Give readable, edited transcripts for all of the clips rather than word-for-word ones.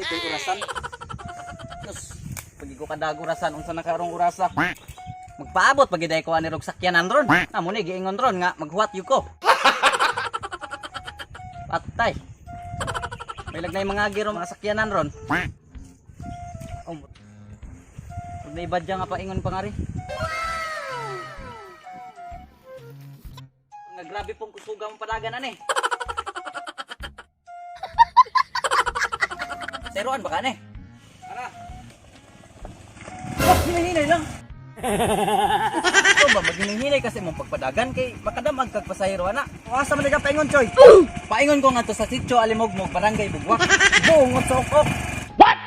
di ko'y urasan. Tapos, pag ko kadago urasan, unsa na karong urasa. Magpaabot pag iday ko anirog sakyanan ron. Amo ni giingon ron nga maghuwat yu ko. Patay. May lagnay mga giro mga sakyanan ron. Oh. Pag naibadya nga paingon pa nga rin. Nga grabe pong kusuga mong padagan ani. Seruan ba ka ni? Ara. Oh, hinahinay lang. Ito ba, maghinay kasi mong pagpadagan kay makadamag kag pasahero ana. Asa man nagapaingon choy? Paingon ko nga to sa sitio Alimogmog, Barangay Bugwak. Bungot sa ukok. What?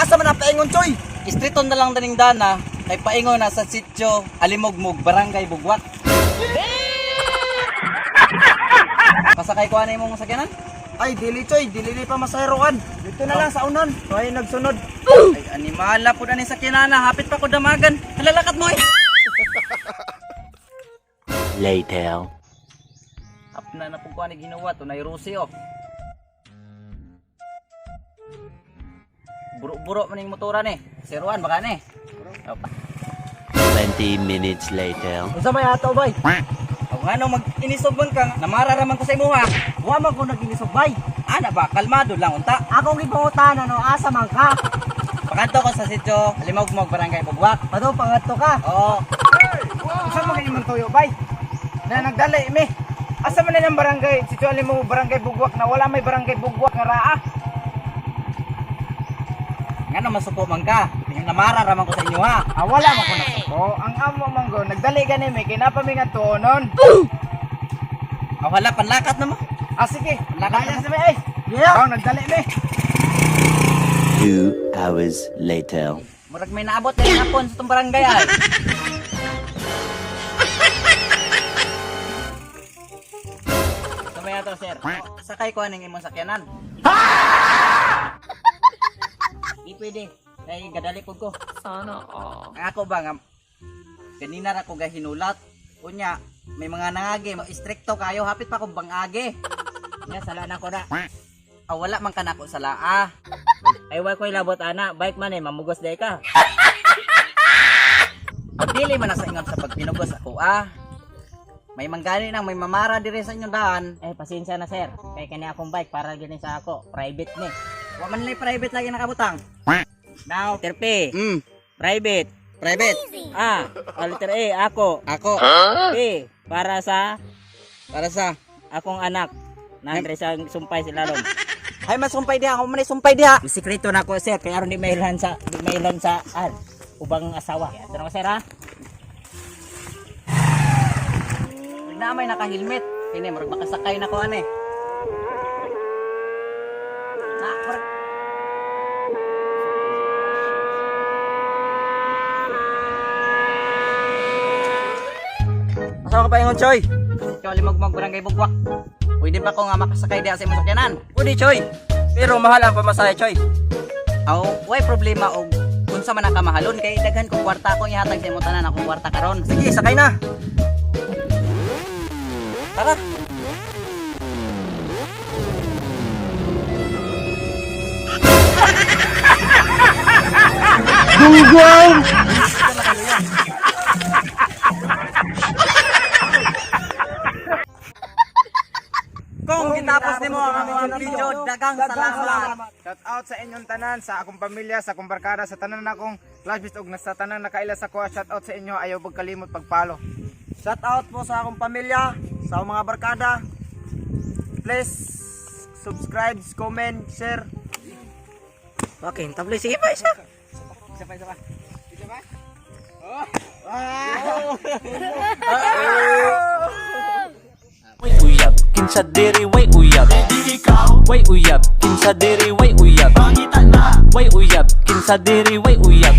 Asa man napaingon choy? Istriton na lang daning dana kay paingon na sa sitio Alimogmog, Barangay Bugwak. Pasakay ko anay mong sakyanan? Ay, dili choy, dili pa masahiroan. Dito na lang sa unon. So ay nagsunod. Ay, animala po na ni sakyanana. Hapit pa ko damagan. Halalakat mo eh. Later. Hap na po ko ani ginawa. Tunay Rusi oh. Buro-buro man yung motoran eh. Seruan baka ni. 20 minutes later. Unsa may ato bay? O nga nung mag-inisog ka, namararaman ko sa imo ha. Wa man ko naginisog bay. Ana ba, kalmado lang unta. Akong gipangutan ano, asa man ka? Pakanto ko sa sitio Alimogmog, Barangay Bugwak. Pado pangadto ka. Oo. Unsa man imong tuyo bay? Na nagdali mi. Asa man nang barangay? Sitio Alimogmog, Barangay Bugwak na wala may Barangay Bugwak nga raa. Nga nung masuko man ka. Namararaman ko sa inyo ha. Wala man ko nasuko. Ang amo man go, nagdali gani mi kinapa mi nga tuonon. Wala panlakat na mo. Sige. Lakat Lakas na. mi eh. Yeah. Nagdali mi. 2 hours later. Murag may naabot na yung hapon sa itong barangay ay. Sabay ato sir. Sakay ko aning imong sakyanan. Di pwede. Kaya gadali po ko. Sana all. Ang ako ba nga, kanina ra ko gahinulat. Kunya, may mga nangagi, istrikto kayo, hapit pa ko bangagi. Nya, sala na ko na. Wala man ka na ko sala. Ay, wala ko ilabot, ana. Bike man eh, mamugos day ka. Pagdili man na sa ingon sa pagpinugos ako, May manggani nang may mamara dire sa inyong daan. Pasensya na, sir. Kaya kani akong bike, para gini sa ako. Private ni. Wa man lay private lagi nakabutang. Now, letter P. Private. Private. Letter A, ako. Ako. P, para sa akong anak. Nandre sa sumpay si Lalom. Ay, masumpay diha. Ako man ay sumpay diha. Sikreto na ko, sir. Kaya aron di mailan sa ubang asawa. Ito na ko, sir, ha? Na may naka-helmet. Kini, marag makasakay na ko, ane. Asa ka pa ingon, Choy? Ikaw Alimogmog, Barangay Bugwak. Pwede ba ko nga makasakay diha sa imong sakyanan? Pwede, Choy. Pero mahal ang pamasahe, Choy. Way problema og unsa man ka mahalon kay daghan ko kwarta ko ihatag sa imong tanan akong kwarta karon. Sige, sakay na. Tara. Gunggong! Kung gitapos nimo ang among video, dagang salamat. Shout out sa inyong tanan, sa akong pamilya, sa akong barkada, sa tanan akong classmates ug sa tanan nakaila sa ko. Shout out sa inyo, ayaw pagkalimot pagpalo. Shout out po sa akong pamilya, sa akong mga barkada. Please subscribe, comment, share. Okay, tabloy sige pa isa. Isa pa. Way uyab, kinsa diri way uyab. Way uyab, kinsa diri way uyab. Way uyab, kinsa diri way uyab.